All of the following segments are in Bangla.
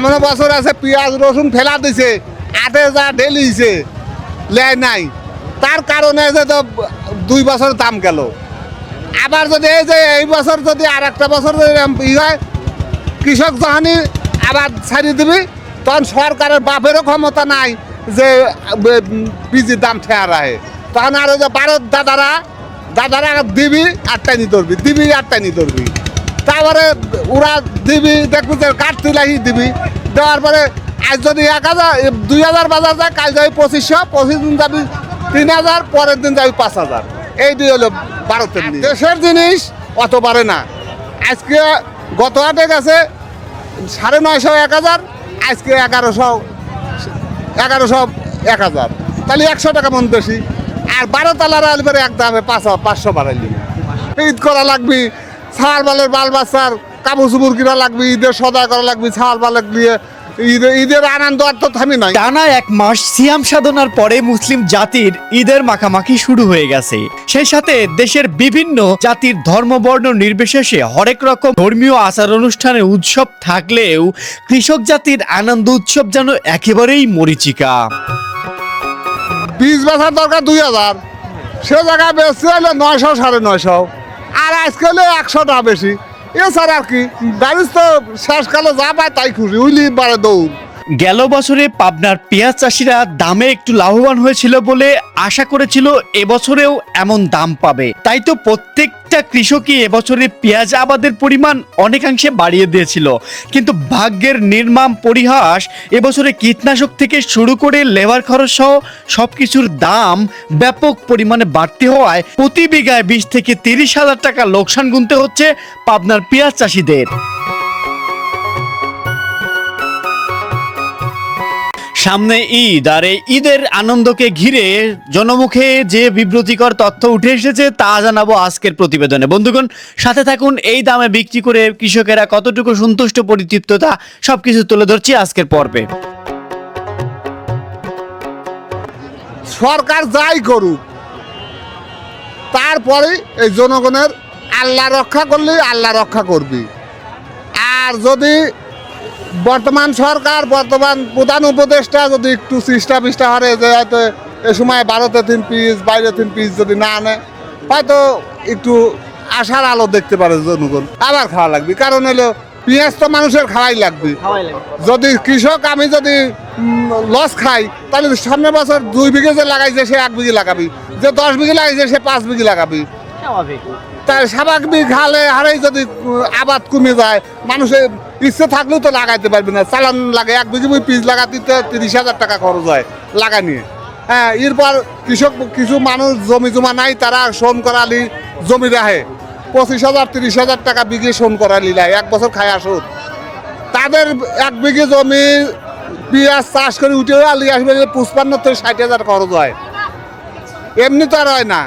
মনে বছর আছে পেঁয়াজ রসুন ফেলা দিছে, আটে যা ঢেলিছে লেয় নাই, তার কারণে যে তো 2 বছর দাম গেল। আবার যদি এই যে এই বছর যদি আর একটা বছর ই হয়, কৃষক যখনই আবার ছাড়িয়ে দিবি, তখন সরকারের বাপেরও ক্ষমতা নাই যে বীজের দাম ঠেয়া রাখে। তখন আর ওই যে ভারত দাদারা দিবি আর টানি ধরবি, দিবি আর টানি ধরবি। তারপরে ওরা দিবি, দেখবি যে কাটতে লাগি দিবি, দেওয়ার পরে আজ যদি 1000 2000 বাজার যায়, কাল যাবি 2500, 25 দিন যাবি 3000, পরের দিন যাবি 5000। এই দুই হলো ভারতের নিয়ম। দেশের জিনিস অত বাড়ে না। আজকে গত হাটে গেছে 950 1000, আজকে 1100 1000, তাহলে 100 টাকা মন বেশি। আর 12 তালার আলবারে এক দামে 500 বাড়াইলি। ঈদ করা লাগবে, ছাড় বালের বাল বাচ্চার কাপড় চুপুর কিনা লাগবে, ঈদের সদা করা লাগবে, ছাড় বালের দিয়ে ঈদের আনন্দ আর তো থামি নাই। টানা 1 মাস সিয়াম সাধনার পরে মুসলিম জাতির ঈদের মাখামাখি শুরু হয়ে গেছে। সেই সাথে দেশের বিভিন্ন জাতির ধর্মবর্ণ নির্বিশেষে হরেক রকম ধর্মীয় আচার অনুষ্ঠানে উৎসব থাকলেও কৃষক জাতির আনন্দ উৎসব যেন একেবারেই মরীচিকা। বীজ বেচার দরকার 2000, সে জায়গায় বেশি হলে 900 950, আর আজকে হলে 100 টাকা বেশি। এছাড়া আর কি, ব্যারিজ তো শেষকালে যা পায় তাই খুশি, উইলি বারে দৌড়। গেল বছরে পাবনার পেঁয়াজ চাষিরা দামে একটু লাভবান হয়েছিল বলে আশা করেছিল এবছরেও এমন দাম পাবে। তাই তো প্রত্যেকটা কৃষকই এবছরে পেঁয়াজ আবাদের পরিমাণ অনেকাংশে বাড়িয়ে দিয়েছিল। কিন্তু ভাগ্যের নির্মম পরিহাস, এবছরে কীটনাশক থেকে শুরু করে লেবার খরচ সহ সবকিছুর দাম ব্যাপক পরিমাণে বাড়তি হওয়ায় প্রতি বিঘায় 20 থেকে 30,000 টাকা লোকসান গুনতে হচ্ছে পাবনার পেঁয়াজ চাষিদের। সামনে ঈদ, আর এই ঈদের আনন্দকে ঘিরে জনমুখে যে বিব্রতিকর তথ্য উঠে এসেছে তা জানাবো আজকের প্রতিবেদনে। বন্ধুগণ, সাথে থাকুন। এই দামে বিক্রি করে কৃষকেরা কতটুকু সন্তুষ্ট পরিতৃপ্ততা সবকিছু তুলে ধরছি আজকের পর্বে। সরকার যাই করুক, তারপরে এই জনগণের আল্লাহ রক্ষা করলে আল্লাহ রক্ষা করবি। আর যদি বর্তমান সরকার, বর্তমান প্রধান উপদেষ্টা যদি একটু চেষ্টা পিষ্টা হারে যে হয়তো এ সময় ভারতে 3 পিস বাইরে 3 পিস যদি না আনে, হয়তো একটু আশার আলো দেখতে পারে জনগণ। আবার খাওয়া লাগবে, কারণ হলো পেঁয়াজ তো মানুষের খাওয়াই লাগবে। যদি কৃষক আমি যদি লস খাই, তাহলে সামনের বছর 2 বিঘে যে লাগাইছে সে 1 বিঘে লাগাবি, যে 10 বিঘে লাগাইছে সে 5 বিঘে লাগাবি। তাই স্বাভাবিক হালে হারেই যদি আবাদ কমে যায়, মানুষের ইচ্ছে থাকলেও তো লাগাইতে পারবি না। চালান লাগে, 1 বিঘে পিস লাগাতে 30,000 টাকা খরচ হয় লাগা নিয়ে। হ্যাঁ, এরপর কৃষক কিছু মানুষ জমি জমা নাই, তারা শোন করালি জমি রাখে 25,000 30,000 টাকা বিঘে শোন করালি লাই, 1 বছর খায় আসুন। তাদের 1 বিঘে জমি পেঁয়াজ চাষ করে উঠে আলি আসবে 55 থেকে 60,000 খরচ হয়, এমনি তো আর হয় না।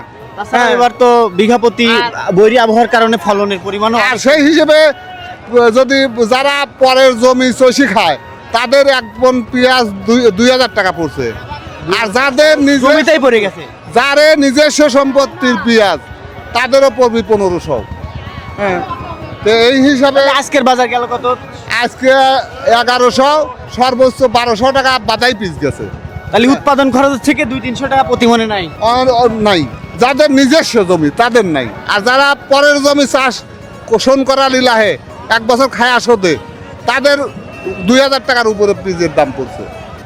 এবার তো বিঘা প্রতি বৈরী আবহাওয়ার কারণে ফলনের পরিমাণও, আর সেই হিসেবে যদি যারা পরের জমি চষি খায়, তাদের 1 মণ পেঁয়াজ 2,000 টাকা পড়ছে। আর যাদের জমিটাই পড়ে গেছে, যারে নিজস্ব সম্পত্তির পেঁয়াজ, তাদেরও পড়বে 1500। হ্যাঁ, তো এই হিসাবে আজকের বাজার গেল কত? আজকে 1100, সর্বোচ্চ 1200 টাকা বাদাই পিস গেছে। তাহলে উৎপাদন খরচ থেকে 200-300 টাকা প্রতি মনে নাই নাই, যাদের নিজস্ব জমি তাদের নাই। আর যারা পরের জমি চাষ কোষণ করা লীলাহে 1 বছর খায় আসতে, তাদের 2,000 টাকার উপরে পিসের দাম পড়ছে।